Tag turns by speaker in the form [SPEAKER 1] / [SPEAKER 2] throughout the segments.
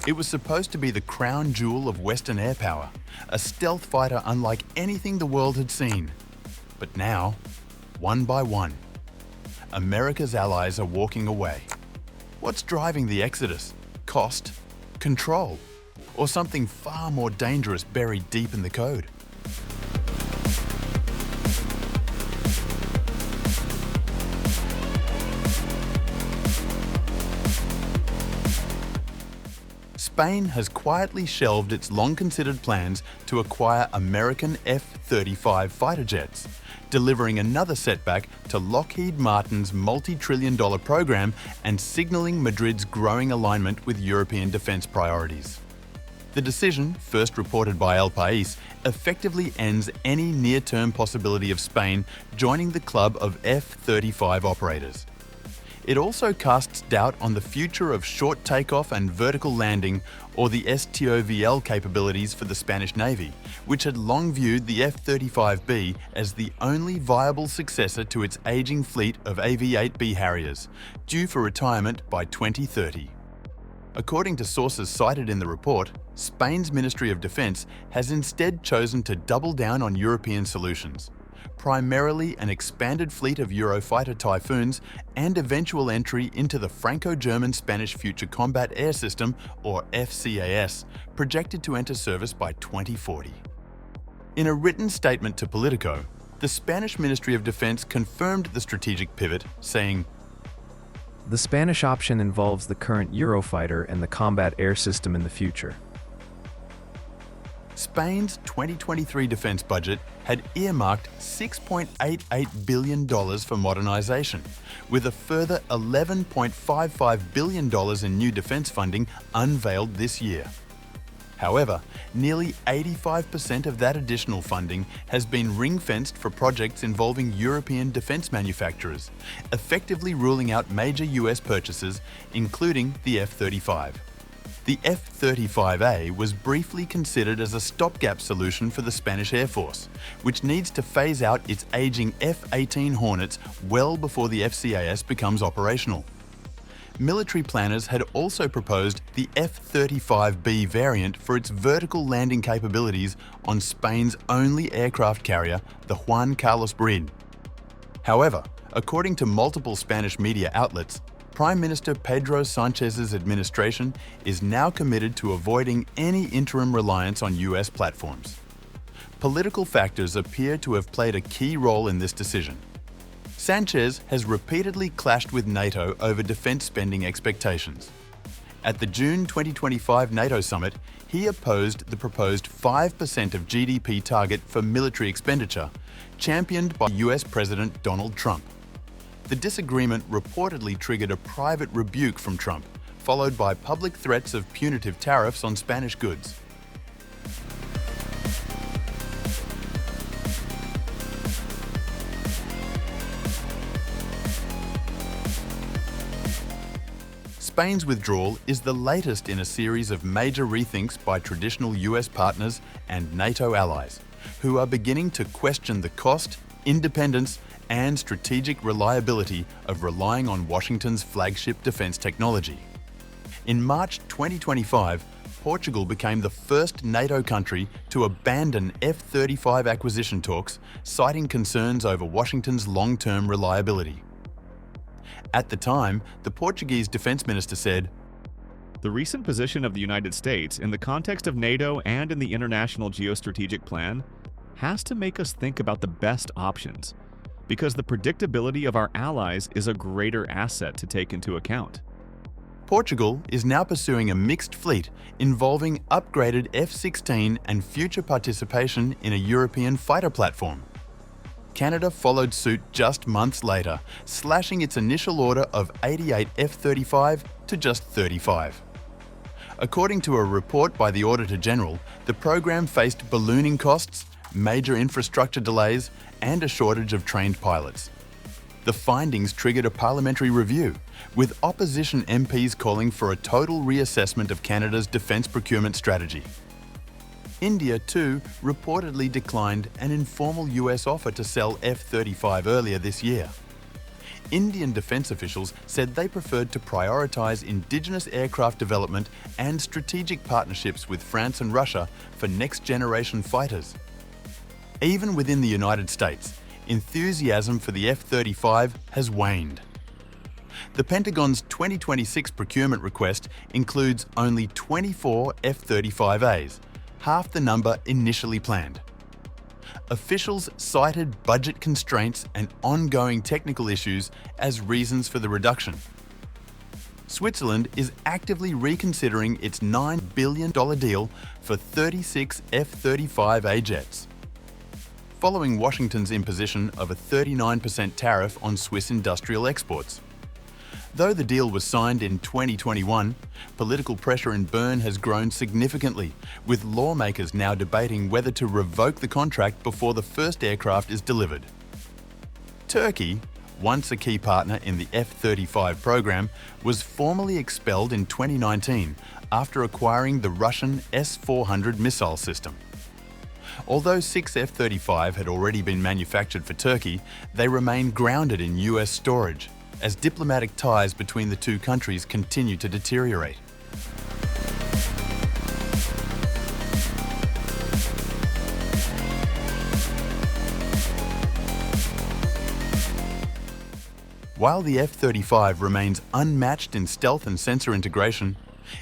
[SPEAKER 1] It was supposed to be the crown jewel of Western airpower, a stealth fighter unlike anything the world had seen. But now, one by one, America's allies are walking away. What's driving the exodus? Cost? Control? Or something far more dangerous buried deep in the code? Spain has quietly shelved its long-considered plans to acquire American F-35 fighter jets, delivering another setback to Lockheed Martin's multi-trillion-dollar program and signalling Madrid's growing alignment with European defence priorities. The decision, first reported by El País, effectively ends any near-term possibility of Spain joining the club of F-35 operators. It also casts doubt on the future of short takeoff and vertical landing, or the STOVL capabilities for the Spanish Navy, which had long viewed the F-35B as the only viable successor to its aging fleet of AV-8B Harriers, due for retirement by 2030. According to sources cited in the report, Spain's Ministry of Defence has instead chosen to double down on European solutions, primarily an expanded fleet of Eurofighter Typhoons and eventual entry into the Franco-German Spanish Future Combat Air System, or FCAS, projected to enter service by 2040. In a written statement to Politico, the Spanish Ministry of Defence confirmed the strategic pivot, saying,
[SPEAKER 2] "The Spanish option involves the current Eurofighter and the combat air system in the future."
[SPEAKER 1] Spain's 2023 defence budget had earmarked $6.88 billion for modernisation, with a further $11.55 billion in new defence funding unveiled this year. However, nearly 85% of that additional funding has been ring-fenced for projects involving European defence manufacturers, effectively ruling out major US purchases, including the F-35. The F-35A was briefly considered as a stopgap solution for the Spanish Air Force, which needs to phase out its aging F-18 Hornets well before the FCAS becomes operational. Military planners had also proposed the F-35B variant for its vertical landing capabilities on Spain's only aircraft carrier, the Juan Carlos Brin. However, according to multiple Spanish media outlets, Prime Minister Pedro Sanchez's administration is now committed to avoiding any interim reliance on US platforms. Political factors appear to have played a key role in this decision. Sanchez has repeatedly clashed with NATO over defence spending expectations. At the June 2025 NATO summit, he opposed the proposed 5% of GDP target for military expenditure, championed by US President Donald Trump. The disagreement reportedly triggered a private rebuke from Trump, followed by public threats of punitive tariffs on Spanish goods. Spain's withdrawal is the latest in a series of major rethinks by traditional US partners and NATO allies, who are beginning to question the cost, independence, and strategic reliability of relying on Washington's flagship defence technology. In March 2025, Portugal became the first NATO country to abandon F-35 acquisition talks, citing concerns over Washington's long-term reliability. At the time, the Portuguese defence minister said,
[SPEAKER 3] "The recent position of the United States in the context of NATO and in the international geostrategic plan has to make us think about the best options, because the predictability of our allies is a greater asset to take into account."
[SPEAKER 1] Portugal is now pursuing a mixed fleet involving upgraded F-16 and future participation in a European fighter platform. Canada followed suit just months later, slashing its initial order of 88 F-35 to just 35. According to a report by the Auditor General, the program faced ballooning costs, major infrastructure delays, and a shortage of trained pilots. The findings triggered a parliamentary review, with opposition MPs calling for a total reassessment of Canada's defence procurement strategy. India, too, reportedly declined an informal US offer to sell F-35 earlier this year. Indian defence officials said they preferred to prioritise indigenous aircraft development and strategic partnerships with France and Russia for next-generation fighters. Even within the United States, enthusiasm for the F-35 has waned. The Pentagon's 2026 procurement request includes only 24 F-35As, half the number initially planned. Officials cited budget constraints and ongoing technical issues as reasons for the reduction. Switzerland is actively reconsidering its $9 billion deal for 36 F-35A jets, following Washington's imposition of a 39% tariff on Swiss industrial exports. Though the deal was signed in 2021, political pressure in Bern has grown significantly, with lawmakers now debating whether to revoke the contract before the first aircraft is delivered. Turkey, once a key partner in the F-35 program, was formally expelled in 2019 after acquiring the Russian S-400 missile system. Although 6 F-35 had already been manufactured for Turkey, they remain grounded in US storage, as diplomatic ties between the two countries continue to deteriorate. While the F-35 remains unmatched in stealth and sensor integration,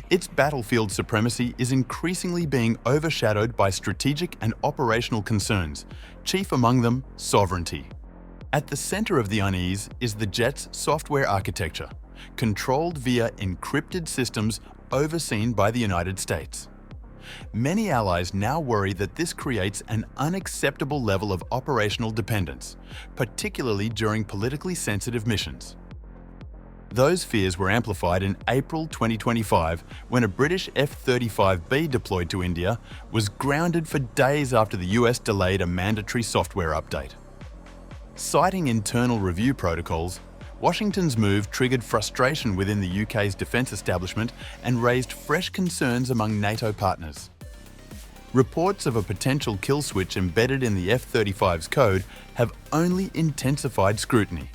[SPEAKER 1] its battlefield supremacy is increasingly being overshadowed by strategic and operational concerns, chief among them sovereignty. At the center of the unease is the jet's software architecture, controlled via encrypted systems overseen by the United States. Many allies now worry that this creates an unacceptable level of operational dependence, particularly during politically sensitive missions. Those fears were amplified in April 2025 when a British F-35B deployed to India was grounded for days after the US delayed a mandatory software update. Citing internal review protocols, Washington's move triggered frustration within the UK's defence establishment and raised fresh concerns among NATO partners. Reports of a potential kill switch embedded in the F-35's code have only intensified scrutiny.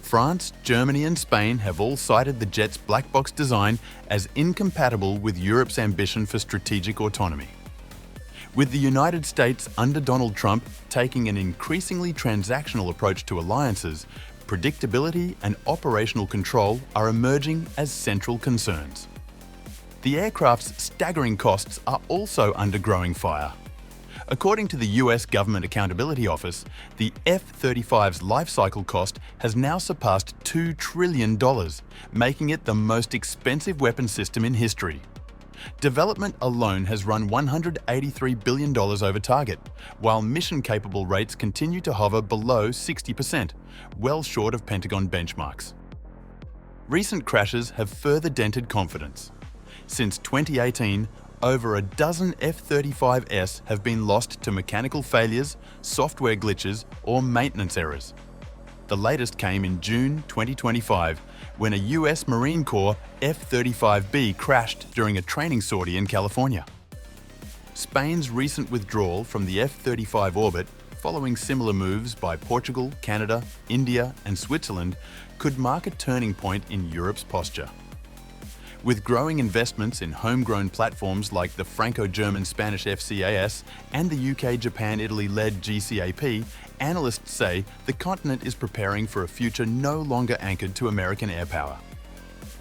[SPEAKER 1] France, Germany and Spain have all cited the jet's black box design as incompatible with Europe's ambition for strategic autonomy. With the United States under Donald Trump taking an increasingly transactional approach to alliances, predictability and operational control are emerging as central concerns. The aircraft's staggering costs are also under growing fire. According to the US Government Accountability Office, the F-35's lifecycle cost has now surpassed $2 trillion, making it the most expensive weapon system in history. Development alone has run $183 billion over target, while mission-capable rates continue to hover below 60%, well short of Pentagon benchmarks. Recent crashes have further dented confidence. Since 2018, over a dozen F-35S have been lost to mechanical failures, software glitches, or maintenance errors. The latest came in June 2025, when a US Marine Corps F-35B crashed during a training sortie in California. Spain's recent withdrawal from the F-35 orbit, following similar moves by Portugal, Canada, India, and Switzerland, could mark a turning point in Europe's posture. With growing investments in homegrown platforms like the Franco-German Spanish FCAS and the UK-Japan-Italy-led GCAP, analysts say the continent is preparing for a future no longer anchored to American airpower.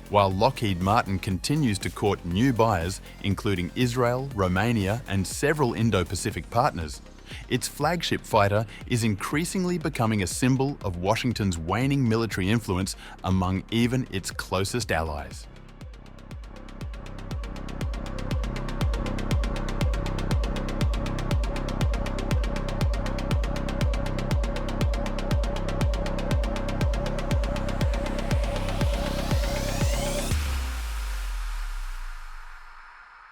[SPEAKER 1] While Lockheed Martin continues to court new buyers, including Israel, Romania, and several Indo-Pacific partners, its flagship fighter is increasingly becoming a symbol of Washington's waning military influence among even its closest allies.